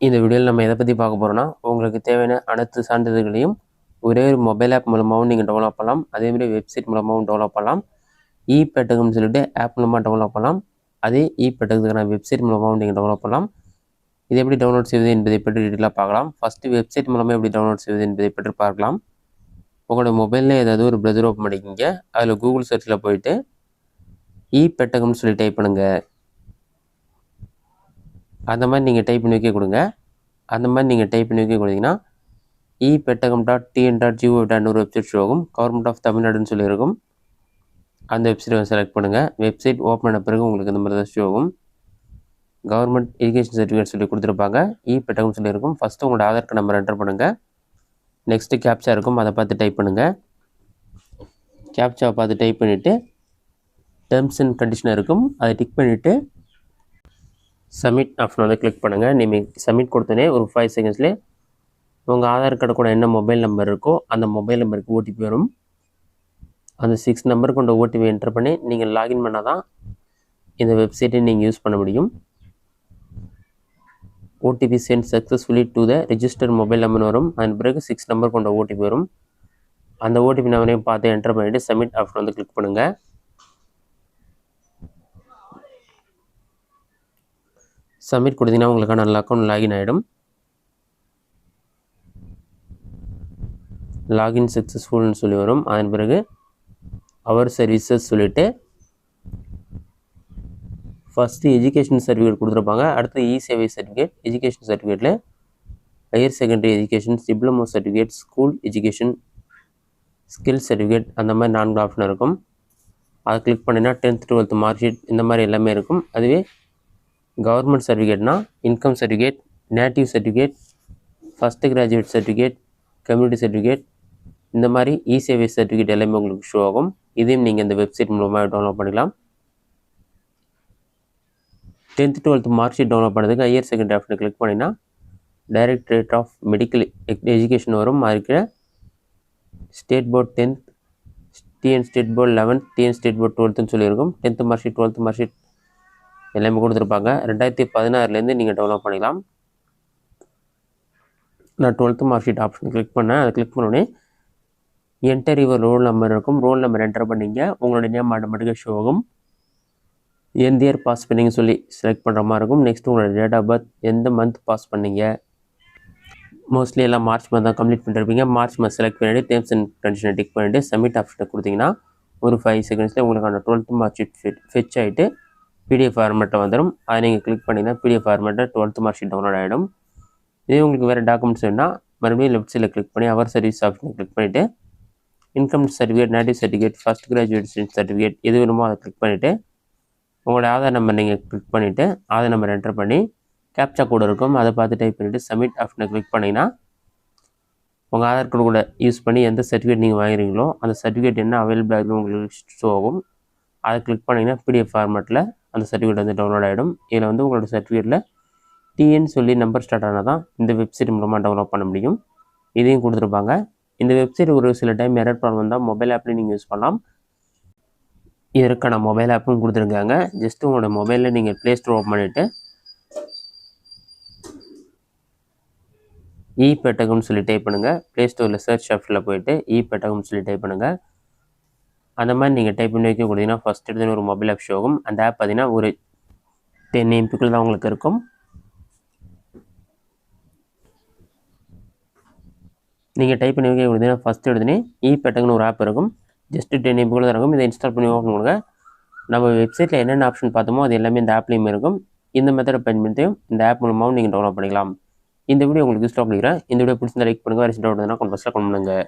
இந்த வீடியோவில் நம்ம எதை பற்றி பார்க்க போகிறோம்னா, உங்களுக்கு தேவையான அனைத்து சான்றிதழ்களையும் ஒரே ஒரு மொபைல் ஆப் மூலமாகவும் நீங்கள் டெவலப் பண்ணலாம். அதேமாதிரி வெப்சைட் மூலமாகவும் டெவலப் பண்ணலாம். பெட்டகம்னு சொல்லிட்டு ஆப் மூலமாக டெவலப் பண்ணலாம். அதே பெட்டகத்துக்கான வெப்சைட் மூலமாகவும் நீங்கள் டெவலப் பண்ணலாம். இது எப்படி டவுன்லோட் செய்வது என்பதை பற்றி டீட்டெயிலாக பார்க்கலாம். ஃபஸ்ட்டு வெப்சைட் மூலமாக எப்படி டவுன்லோட் செய்வது என்பதை பற்றி பார்க்கலாம். உங்களோட மொபைலில் ஏதாவது ஒரு ப்ரௌசர் ஓப்பன் பண்ணிக்கிங்க. அதில் கூகுள் சர்ச்சில் போயிட்டு பெட்டகம்னு சொல்லி டைப் பண்ணுங்கள். அந்த மாதிரி நீங்கள் டைப் பண்ணி வைக்க கொடுங்க. அந்த மாதிரி நீங்கள் டைப் பண்ணி வைக்க கொடுத்தீங்கன்னா petagam.tn.gov.in ஒரு வெப்சைட் ஷோ ஆகும். கவர்மெண்ட் ஆஃப் தமிழ்நாடுன்னு சொல்லியிருக்கும். அந்த வெப்சைட்டை செலக்ட் பண்ணுங்கள். வெப்சைட் ஓப்பன் பண்ண பிறகு உங்களுக்கு இந்த மாதிரி தான் ஷோ ஆகும். கவர்மெண்ட் எஜுகேஷன் சர்டிஃபிகேட் சொல்லி கொடுத்துருப்பாங்க. பெட்டகம் சொல்லியிருக்கும். ஃபஸ்ட்டு உங்களோட ஆதார் கார்டு நம்பர் என்டர் பண்ணுங்கள். நெக்ஸ்ட்டு கேப்ச்சா இருக்கும், அதை பார்த்து டைப் பண்ணுங்கள். கேப்ச்சாவை பார்த்து டைப் பண்ணிவிட்டு டேர்ம்ஸ் அண்ட் கண்டிஷன் இருக்கும், அதை டிக் பண்ணிவிட்டு சப்மிட் ஆப்ஷன் வந்து கிளிக் பண்ணுங்கள். நீங்கள் சப்மிட் கொடுத்தோன்னே ஒரு 5 செகண்ட்ஸ்லேயே உங்கள் ஆதார் கார்டு கூட என்ன மொபைல் நம்பர் இருக்கோ அந்த மொபைல் நம்பருக்கு ஓடிபி வரும். அந்த 6 நம்பர் கொண்ட ஓடிபி என்டர் பண்ணி நீங்கள் லாகின் பண்ணால் தான் இந்த வெப்சைட்டை நீங்கள் யூஸ் பண்ண முடியும். OTP sent successfully to the register mobile number வரும். அதன் பிறகு 6 நம்பர் கொண்ட ஓடிபி வரும். அந்த ஓடிபி நம்பரையும் பார்த்து என்டர் பண்ணிவிட்டு சப்மிட் ஆப்ஷன் வந்து கிளிக் பண்ணுங்கள். சப்மிட் கொடுத்தீங்கன்னா உங்களுக்கான நல்ல அக்கௌண்ட் லாகின் ஆகிடும். லாகின் சக்ஸஸ்ஃபுல்னு சொல்லி வரும். அதன் பிறகு அவர் சர்வீசஸ் சொல்லிவிட்டு ஃபஸ்ட்டு எஜுகேஷன் சர்டிஃபிகேட் கொடுத்துருப்பாங்க. அடுத்து சேவை சர்டிஃபிகேட். எஜுகேஷன் சர்டிஃபிகேட்டில் higher secondary education, diploma certificate, school education, skill certificate, அந்த மாதிரி 4 ஆப்ஷன் இருக்கும். அதை கிளிக் பண்ணினா 10th 12th மார்க் ஷீட் இந்த மாதிரி எல்லாமே இருக்கும். அதுவே கவர்மெண்ட் சர்டிஃபிகேட்னா income certificate, native certificate, first graduate certificate, community certificate, இந்த மாதிரி சேவை சர்டிஃபிகேட் எல்லாமே உங்களுக்கு ஷோ ஆகும். இதையும் நீங்கள் இந்த வெப்சைட் மூலமாக டவுன்லோட் பண்ணிக்கலாம். 10th 12th mark sheet download பண்ணுறதுக்கு ஹையர் செகண்டரி ஆப்ஷனை கிளிக் பண்ணினா டைரக்டரேட் ஆஃப் மெடிக்கல் எஜுகேஷன் வரும். அதுக்கு state board 10th, TN state board 11th, TN state board 12th சொல்லியிருக்கும். 10th mark sheet 12th mark sheet எல்லாமே கொடுத்துருப்பாங்க. 2016 நீங்கள் டவுன்லோட் பண்ணிக்கலாம். நான் 12th mark sheet option click பண்ணேன். அதை கிளிக் பண்ணோடனே என்டர் யுவர் ரோல் நம்பர் இருக்கும். ரோல் நம்பர் என்டர் பண்ணிங்க. உங்களுடைய நேம் ஆட்டோமேட்டிக்காக ஷோ ஆகும். எந்த இயர் பாஸ் பண்ணிங்க சொல்லி செலக்ட் பண்ணுற மாதிரி இருக்கும். நெக்ஸ்ட் உங்களோட டேட் ஆஃப் பர்த், எந்த மந்த் பாஸ் பண்ணீங்க. மோஸ்ட்லி எல்லாம் மார்ச் மந்த் தான் கம்ப்ளீட் பண்ணிருப்பீங்க. மார்ச் மந்த் செலக்ட் பண்ணிவிட்டு டேர்ம்ஸ் அண்ட் கண்டிஷனை டிக் பண்ணிவிட்டு சப்மிட் ஆப்ஷனை கொடுத்தீங்கன்னா ஒரு 5 செகண்ட்ஸில் உங்களுக்கான 12th மார்க் ஷீட் ஃபெச் ஆகிட்டு பிடிஎஃப் ஃபார்மேட்டை வந்துடும். அதை நீங்கள் கிளிக் பண்ணிங்கன்னா பிடிஎஃப் ஃபார்மேட்டை 12th மார்க் ஷீட் டவுன்லோட் ஆகிடும். இதே உங்களுக்கு வேறு டாக்குமெண்ட்ஸ் வேணும்னா மறுபடியும் லெஃப்ட் சைடில் கிளிக் பண்ணி அவர் சர்வீஸ் ஆப்ஷனை கிளிக் பண்ணிவிட்டு income certificate, native certificate, first graduate certificate எது வேணுமோ அதை கிளிக் பண்ணிவிட்டு உங்களோட ஆதார் நம்பர் நீங்கள் கிளிக் பண்ணிவிட்டு ஆதார் நம்பர் என்டர் பண்ணி கேப்ச்சா கோடு இருக்கும், அதை பார்த்து டைப் பண்ணிவிட்டு சப்மிட் ஆப்ஷனை கிளிக் பண்ணிங்கன்னா உங்கள் ஆதார் கார்டு கூட யூஸ் பண்ணி எந்த சர்டிஃபிகேட் நீங்கள் வாங்குறீங்களோ அந்த சர்டிஃபிகேட் என்ன அவைலபிளாக இருக்குது உங்களுக்கு ஷோ ஆகும். அதை கிளிக் பண்ணிங்கன்னா பிடிஎஃப் ஃபார்மேட்டில் அந்த சர்டிஃபிகேட் வந்து டவுன்லோட் ஆகிடும். இதில் வந்து உங்களோட சர்டிஃபிகேட்டில் டிஎன் சொல்லி நம்பர் ஸ்டார்ட் ஆனால் தான் இந்த வெப்சைட் மூலமாக டவுன்லோட் பண்ண முடியும். இதையும் கொடுத்துருப்பாங்க. இந்த வெப்சைட் ஒரு சில டைம் எரர் ப்ராப்ளம் வந்தால் மொபைல் ஆப்லேயும் நீங்கள் யூஸ் பண்ணலாம். இதற்கான மொபைல் ஆப்பும் கொடுத்துருக்காங்க. ஜஸ்ட்டு உங்களோட மொபைலில் நீங்கள் ப்ளே ஸ்டோர் ஓப்பன் பண்ணிவிட்டு பெட்டகம்னு சொல்லி டைப் பண்ணுங்கள். ப்ளே ஸ்டோரில் சர்ச் ஆப்ஷனில் போய்ட்டு பெட்டகம்னு சொல்லி டைப் பண்ணுங்கள். அந்த மாதிரி நீங்கள் டைப் பண்ணி வைக்க கொடுத்தீங்கன்னா ஃபஸ்ட் எடுத்து ஒரு மொபைல் ஆப் ஷோ ஆகும். அந்த ஆப் பார்த்தீங்கன்னா ஒரு 10 MB தான் உங்களுக்கு இருக்கும். நீங்கள் டைப் பண்ணி வைக்க கொடுத்தீங்கன்னா ஃபஸ்ட் எடுத்துனே பெட்டகம்னு ஒரு ஆப் இருக்கும். ஜஸ்ட்டு 10 MB தான் இருக்கும். இதை இன்ஸ்டால் பண்ணி ஓப்பன் பண்ணுங்க. நம்ம வெப்சைட்டில் என்னென்ன ஆப்ஷன் பார்த்தோமோ அது எல்லாமே இந்த ஆப்லேயும் இருக்கும். இந்த மெத்தடை பயன்படுத்தியும் இந்த ஆப் மூலமாகவும் நீங்கள் டவுன்லோட் பண்ணிக்கலாம். இந்த வீடியோ உங்களுக்கு யூஸ்ஃபுல்லாக பண்ணிக்கிறேன். இந்த வீடியோ பிடிச்சிருந்தா லைக் பண்ணுங்கள். வேறு டவுட் இருந்தால் கமெண்ட் பாக்ஸில் கமெண்ட் பண்ணுங்கள்.